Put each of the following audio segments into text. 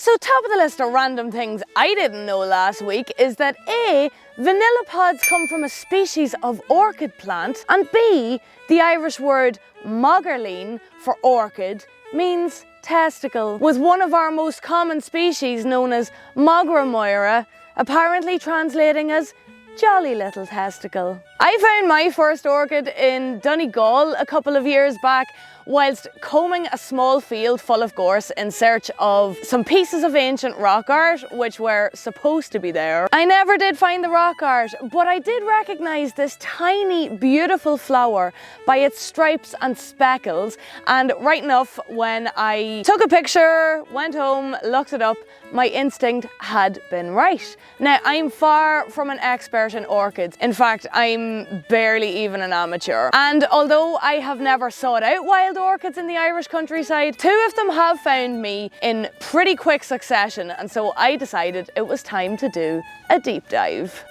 So top of the list of random things I didn't know last week is that A, vanilla pods come from a species of orchid plant, and B, the Irish word moggerleen for orchid means testicle, with one of our most common species known as Mogra apparently translating as jolly little testicle. I found my first orchid in Donegal a couple of years back whilst combing a small field full of gorse in search of some pieces of ancient rock art which were supposed to be there. I never did find the rock art, but I did recognise this tiny beautiful flower by its stripes and speckles, and right enough, when I took a picture, went home, looked it up, my instinct had been right. Now, I'm far from an expert in orchids. In fact, I'm barely even an amateur. And although I have never sought out wild orchids in the Irish countryside, two of them have found me in pretty quick succession, and so I decided it was time to do a deep dive.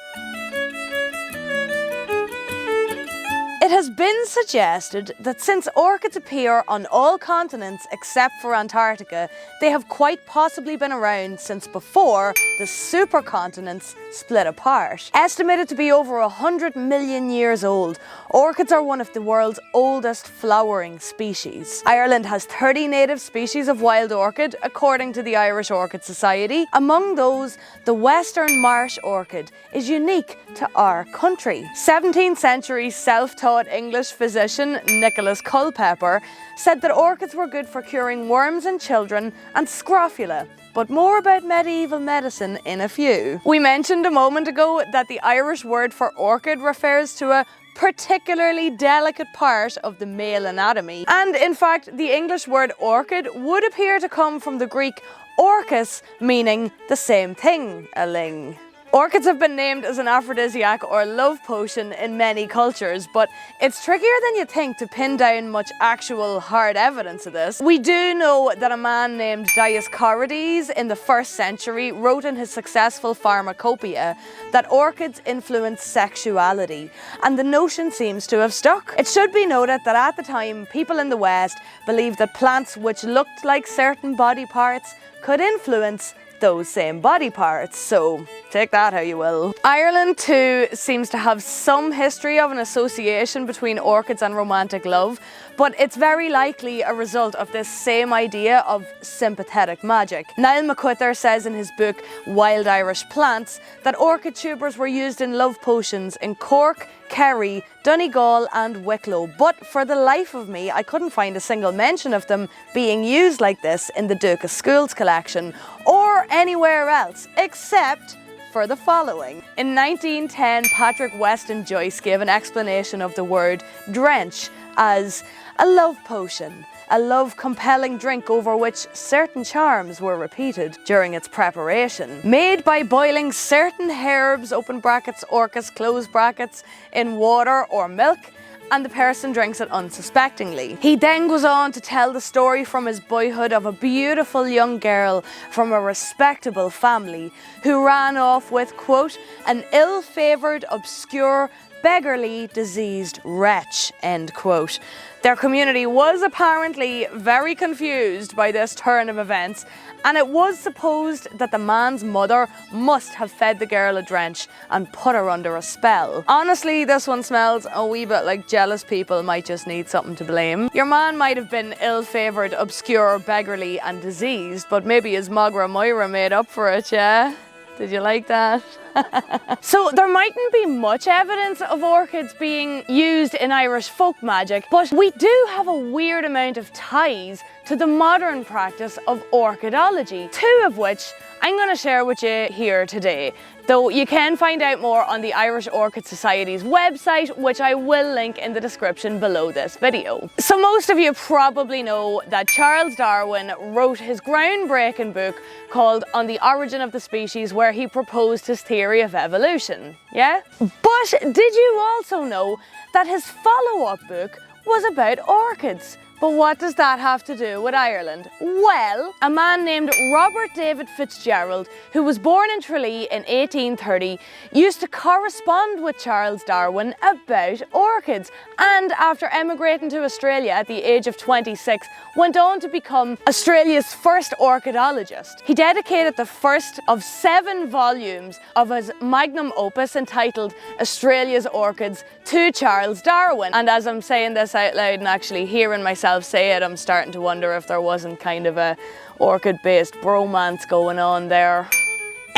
It has been suggested that since orchids appear on all continents except for Antarctica, they have quite possibly been around since before the supercontinents split apart. Estimated to be over 100 million years old, orchids are one of the world's oldest flowering species. Ireland has 30 native species of wild orchid, according to the Irish Orchid Society. Among those, the western marsh orchid is unique to our country. 17th century self-taught English physician Nicholas Culpeper said that orchids were good for curing worms in children and scrofula, but more about medieval medicine in a few. We mentioned a moment ago that the Irish word for orchid refers to a particularly delicate part of the male anatomy, and in fact the English word orchid would appear to come from the Greek orchis, meaning the same thing, a ling. Orchids have been named as an aphrodisiac or love potion in many cultures, but it's trickier than you think to pin down much actual hard evidence of this. We do know that a man named Dioscorides in the 1st century wrote in his successful Pharmacopoeia that orchids influence sexuality, and the notion seems to have stuck. It should be noted that at the time, people in the West believed that plants which looked like certain body parts could influence those same body parts, so take that how you will. Ireland too seems to have some history of an association between orchids and romantic love, but it's very likely a result of this same idea of sympathetic magic. Niall McIntyre says in his book Wild Irish Plants that orchid tubers were used in love potions in Cork, Kerry, Donegal and Wicklow, but for the life of me I couldn't find a single mention of them being used like this in the Duke Schools collection or anywhere else, except for the following. In 1910, Patrick Weston Joyce gave an explanation of the word drench as a love potion, a love-compelling drink over which certain charms were repeated during its preparation. Made by boiling certain herbs, open brackets, orchis, close brackets, in water or milk, and the person drinks it unsuspectingly. He then goes on to tell the story from his boyhood of a beautiful young girl from a respectable family who ran off with, quote, an ill-favoured, obscure, beggarly, diseased wretch, end quote. Their community was apparently very confused by this turn of events, and it was supposed that the man's mother must have fed the girl a drench and put her under a spell. Honestly, this one smells a wee bit like jealous people might just need something to blame. Your man might have been ill-favoured, obscure, beggarly and diseased, but maybe his Mogra Moira made up for it, yeah? Did you like that? So there mightn't be much evidence of orchids being used in Irish folk magic, but we do have a weird amount of ties to the modern practice of orchidology, two of which I'm going to share with you here today. Though you can find out more on the Irish Orchid Society's website, which I will link in the description below this video. So most of you probably know that Charles Darwin wrote his groundbreaking book called On the Origin of the Species, where he proposed his theory of evolution, yeah? But did you also know that his follow-up book was about orchids, But what does that have to do with Ireland? Well, a man named Robert David Fitzgerald, who was born in Tralee in 1830, used to correspond with Charles Darwin about orchids, and after emigrating to Australia at the age of 26, went on to become Australia's first orchidologist. He dedicated the first of 7 volumes of his magnum opus entitled Australia's Orchids to Charles Darwin. And as I'm saying this out loud and actually hearing myself say it, I'm starting to wonder if there wasn't kind of a orchid-based bromance going on there.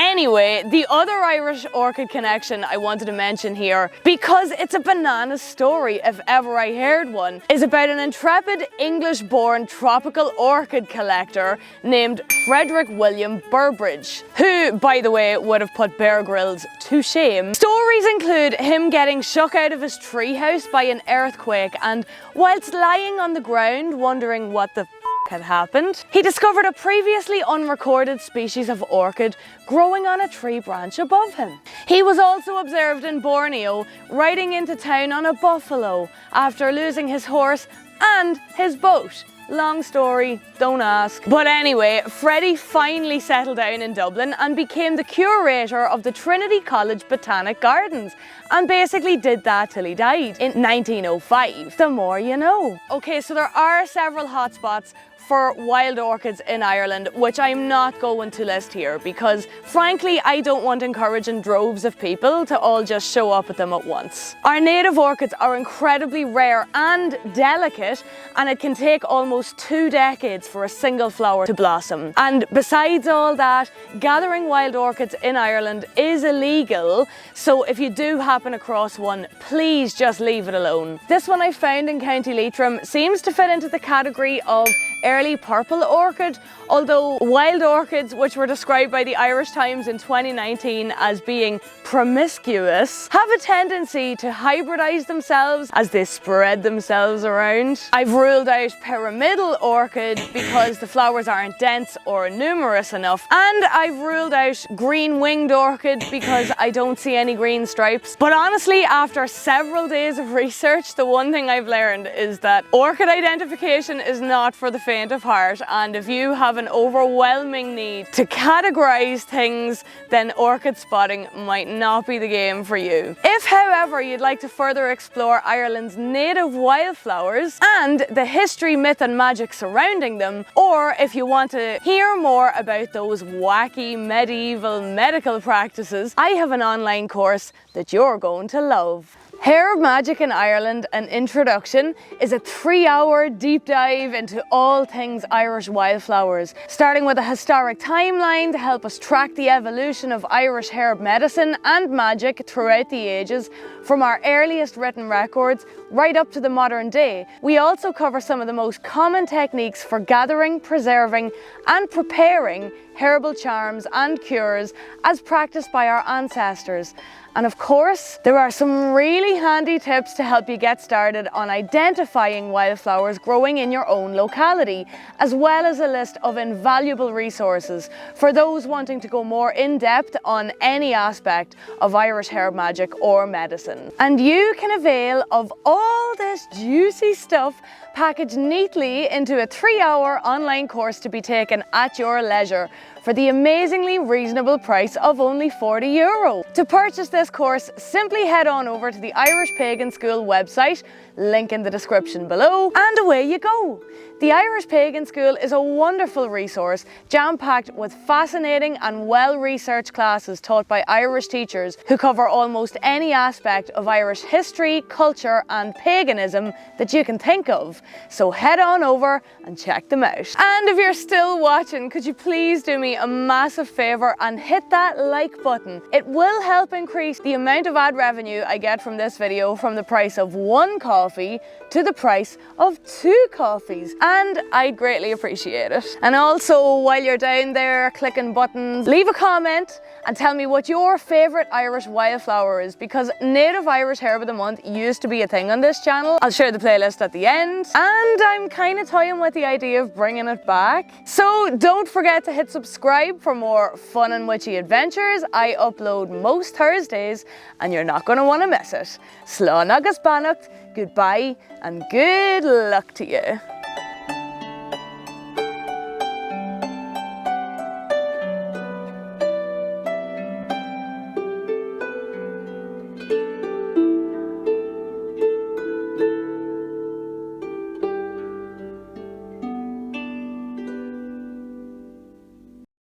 Anyway, the other Irish orchid connection I wanted to mention here, because it's a banana story if ever I heard one, is about an intrepid English-born tropical orchid collector named Frederick William Burbridge, who, by the way, would have put Bear Grylls to shame. Stories include him getting shook out of his treehouse by an earthquake, and whilst lying on the ground wondering what the had happened, he discovered a previously unrecorded species of orchid growing on a tree branch above him. He was also observed in Borneo riding into town on a buffalo after losing his horse and his boat. Long story, don't ask. But anyway, Freddie finally settled down in Dublin and became the curator of the Trinity College Botanic Gardens, and basically did that till he died in 1905. The more you know. Okay, so there are several hotspots for wild orchids in Ireland, which I'm not going to list here because frankly I don't want encouraging droves of people to all just show up at them at once. Our native orchids are incredibly rare and delicate, and it can take almost 2 decades for a single flower to blossom. And besides all that, gathering wild orchids in Ireland is illegal, so if you do happen across one, please just leave it alone. This one I found in County Leitrim seems to fit into the category of early purple orchid, although wild orchids, which were described by the Irish Times in 2019 as being promiscuous, have a tendency to hybridize themselves as they spread themselves around. I've ruled out pyramidal orchid because the flowers aren't dense or numerous enough, and I've ruled out green-winged orchid because I don't see any green stripes. But honestly, after several days of research, the one thing I've learned is that orchid identification is not for the faint of heart, and if you have an overwhelming need to categorize things, then orchid spotting might not be the game for you. If, however, you'd like to further explore Ireland's native wildflowers and the history, myth and magic surrounding them, or if you want to hear more about those wacky medieval medical practices, I have an online course that you're going to love. Herb Magic in Ireland, an Introduction, is a 3-hour deep dive into all things Irish wildflowers, starting with a historic timeline to help us track the evolution of Irish herb medicine and magic throughout the ages, from our earliest written records right up to the modern day. We also cover some of the most common techniques for gathering, preserving and preparing herbal charms and cures as practiced by our ancestors. And of course, there are some really handy tips to help you get started on identifying wildflowers growing in your own locality, as well as a list of invaluable resources for those wanting to go more in depth on any aspect of Irish herb magic or medicine. And you can avail of all this juicy stuff packaged neatly into a 3-hour online course to be taken at your leisure for the amazingly reasonable price of only €40. To purchase this course, simply head on over to the Irish Pagan School website, link in the description below, and away you go. The Irish Pagan School is a wonderful resource, jam-packed with fascinating and well-researched classes taught by Irish teachers who cover almost any aspect of Irish history, culture and paganism that you can think of. So head on over and check them out. And if you're still watching, could you please do me a massive favour and hit that like button? It will help increase the amount of ad revenue I get from this video from the price of 1 coffee to the price of 2 coffees, and I'd greatly appreciate it. And also, while you're down there clicking buttons, leave a comment and tell me what your favourite Irish wildflower is, because Native Irish Herb of the Month used to be a thing on this channel. I'll share the playlist at the end, and I'm kind of toying with the idea of bringing it back. So don't forget to hit subscribe for more fun and witchy adventures. I upload most Thursdays and you're not going to want to miss it. Slán agus beannacht, goodbye and good luck to you.